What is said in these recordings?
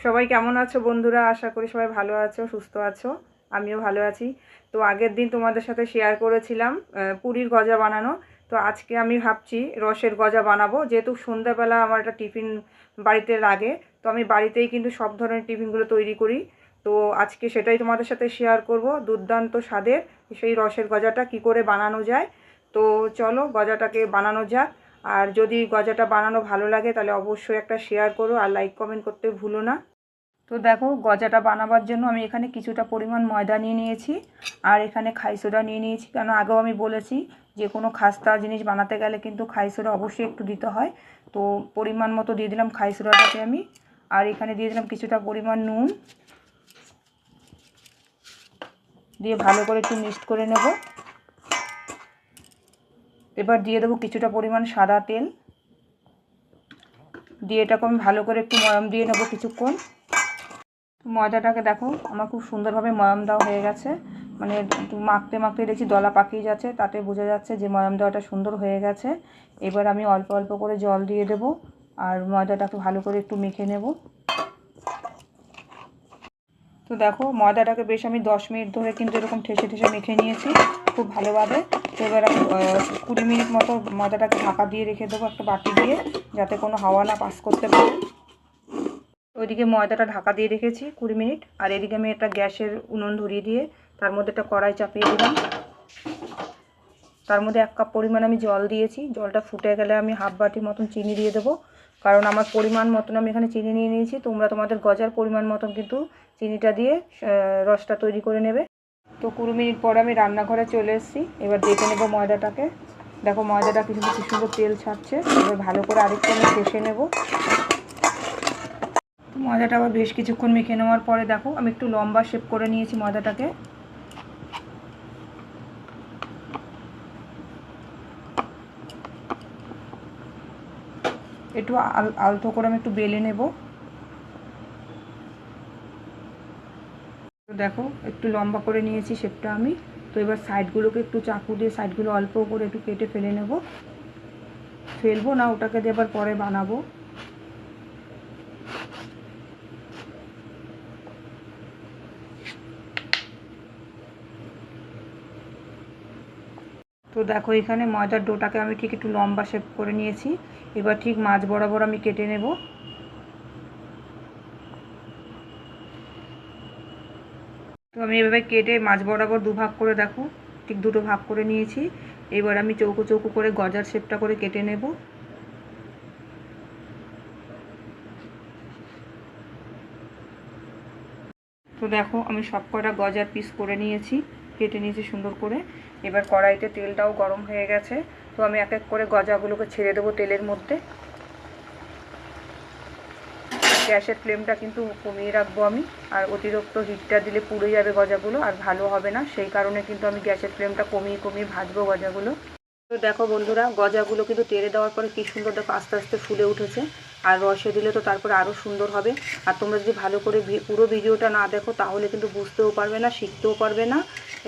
সবাই কেমন আছো বন্ধুরা? আশা করি সবাই ভালো আছো, সুস্থ আছো। আমিও ভালো আছি। তো আগের দিন তোমাদের সাথে শেয়ার করেছিলাম পুরীর গজা বানানো। তো আজকে আমি ভাবছি রসের গজা বানাবো, যেহেতু সন্ধ্যাবেলা আমার একটা টিফিন বাড়িতে লাগে। তো আমি বাড়িতেই কিন্তু সব ধরনের টিফিনগুলো তৈরি করি। তো আজকে সেটাই তোমাদের সাথে শেয়ার করব, দুর্দান্ত স্বাদের সেই রসের গজাটা কি করে বানানো যায়। তো চলো গজাটাকে বানানো যাক। আর যদি গজাটা বানানো ভালো লাগে তাহলে অবশ্যই একটা শেয়ার করো আর লাইক কমেন্ট করতে ভুলো না। তো দেখো গজাটা বানাবার জন্য আমি এখানে কিছুটা পরিমাণ ময়দা নিয়ে নিয়েছি, আর এখানে খাই সোডা নিয়ে নিয়েছি। কেন আগেও আমি বলেছি যে কোনো খাস্তা জিনিস বানাতে গেলে কিন্তু খাই সোডা অবশ্যই একটু দিতে হয়। তো পরিমাণ মতো দিয়ে দিলাম খাই সোডাটাকে আমি। আর এখানে দিয়ে দিলাম কিছুটা পরিমাণ নুন, দিয়ে ভালো করে একটু মিক্সড করে নেব। এবার দিয়ে দেবো কিছুটা পরিমাণ সাদা তেল, দিয়ে এটাকে আমি ভালো করে একটু ময়াম দিয়ে নেবো কিছুক্ষণ। ময়দাটাকে দেখো আমার খুব সুন্দরভাবে ময়াম দেওয়া হয়ে গেছে, মানে মাখতে মাখতে দেখছি দলা পাকিয়ে যাচ্ছে, তাতে বোঝা যাচ্ছে যে ময়াম দেওয়াটা সুন্দর হয়ে গেছে। এবার আমি অল্প অল্প করে জল দিয়ে দেব, আর ময়দাটাকে ভালো করে একটু মেখে নেব। তো দেখো ময়দাটাকে বেশ আমি 10 মিনিট ধরে কিন্তু এরকম ঠেসে ঠেসে মেখে নিয়েছি খুব ভালোভাবে। তো এবার আমি 20 মিনিট মতো ময়দাটাকে ঢাকা দিয়ে রেখে দেবো একটা বাটি দিয়ে, যাতে কোনো হাওয়া না পাস করতে পারে। ওইদিকে ময়দাটা ঢাকা দিয়ে রেখেছি 20 মিনিট, আর এদিকে আমি একটা গ্যাসের উনুন ধরিয়ে দিয়ে তার মধ্যে একটা কড়াই চাপিয়ে দিলাম। তার মধ্যে 1 কাপ পরিমাণ আমি জল দিয়েছি। জলটা ফুটে গেলে আমি হাফ বাটি মতন চিনি দিয়ে দেবো, কারণ আমার পরিমাণ মতন আমি এখানে চিনি নিয়ে নিয়েছি। তোমরা তোমাদের গজার পরিমাণ মতন কিন্তু চিনিটা দিয়ে রসটা তৈরি করে নেবে। তো 20 মিনিট পর আমি রান্নাঘরে চলে এসেছি। এবার দেখে নেবো ময়দাটাকে। দেখো ময়দাটা কিছু কি সুন্দর তেল ছাড়ছে। এবার ভালো করে আরেকটু আমি কষে নেব। ময়দাটা আবার বেশ কিছুক্ষণ মেখে নেওয়ার পরে দেখো আমি একটু লম্বা শেপ করে নিয়েছি ময়দাটাকে। একটু আলতো করে আমি একটু বেলে নেব। তো দেখো একটু লম্বা করে নিয়েছি শেপটা আমি। তো এবার সাইডগুলোকে একটু চাকু দিয়ে সাইডগুলো অল্প করে একটু কেটে ফেলে নেব। ফেলবো না, ওটাকে দিয়ে আবার পরে বানাবো। তো দেখো এখানে ময়দার ডোটাকে আমি ঠিক একটু লম্বা শেপ করে নিয়েছি। এবার ঠিক মাঝ বরাবর আমি কেটে নেব। তো আমি এভাবে কেটে মাঝ বরাবর দুভাগ করে দেখো ঠিক দুটো ভাগ করে নিয়েছি। এবার আমি চৌকো চৌকো করে গজার শেপটা করে কেটে নেব। তো দেখো আমি সব কটা গজার পিস করে নিয়েছি, কেটে নিয়েছি সুন্দর করে। এবার কড়াইতে তেলটাও গরম হয়ে গেছে। তো আমি এক এক করে গজাগুলোকে ছেড়ে দেবো তেলের মধ্যে। গ্যাসের ফ্লেমটা কিন্তু কমিয়ে রাখবো আমি, আর অতিরিক্ত হিটটা দিলে পুড়ে যাবে গজাগুলো আর ভালো হবে না। সেই কারণে কিন্তু আমি গ্যাসের ফ্লেমটা কমিয়ে কমিয়ে ভাজবো গজাগুলো। তো দেখো বন্ধুরা গজাগুলো কিন্তু তেলে দেওয়ার পরে কী সুন্দর দেখো আস্তে আস্তে ফুলে উঠেছে। আর রসে দিলে তো তারপরে আরও সুন্দর হবে। আর তোমরা যদি ভালো করে পুরো ভিডিওটা না দেখো তাহলে কিন্তু বুঝতেও পারবে না, শিখতেও পারবে না।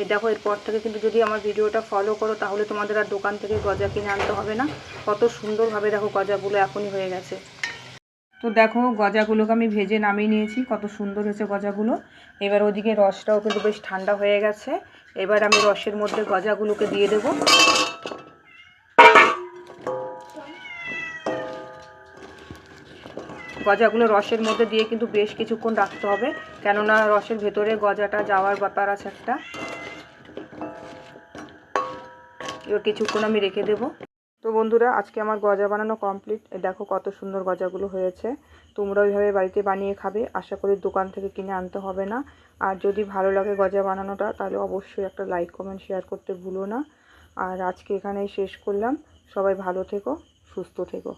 এই দেখো এরপর থেকে কিন্তু যদি আমার ভিডিওটা ফলো করো তাহলে তোমাদের আর দোকান থেকে গজা কিনে আনতে হবে না। কত সুন্দরভাবে দেখো গজাগুলো এখনই হয়ে গেছে। তো দেখো গজাগুলোকে আমি ভেজে নামিয়ে নিয়েছি, কত সুন্দর হয়েছে গজাগুলো। এবার ওদিকে রসটাও কিন্তু বেশ ঠান্ডা হয়ে গেছে। এবার আমি রসের মধ্যে গজাগুলোকে দিয়ে দেবো। গজাগুলো রসের মধ্যে দিয়ে কিন্তু বেশ কিছুক্ষণ রাখতে হবে, কেননা রসের ভেতরে গজাটা যাওয়ার ব্যাপার আছে একটা। এবার কিছুক্ষণ আমি রেখে দেবো। তো বন্ধুরা আজকে আমার গজা বানানো কমপ্লিট। দেখো কত সুন্দর গজাগুলো হয়েছে। তোমরা ওইভাবে বাড়িতে বানিয়ে খাবে, আশা করি দোকান থেকে কিনে আনতে হবে না। আর যদি ভালো লাগে গজা বানানোটা তাহলে অবশ্যই একটা লাইক কমেন্ট শেয়ার করতে ভুলো না। আর আজকে এখানেই শেষ করলাম। সবাই ভালো থেকো, সুস্থ থেকো।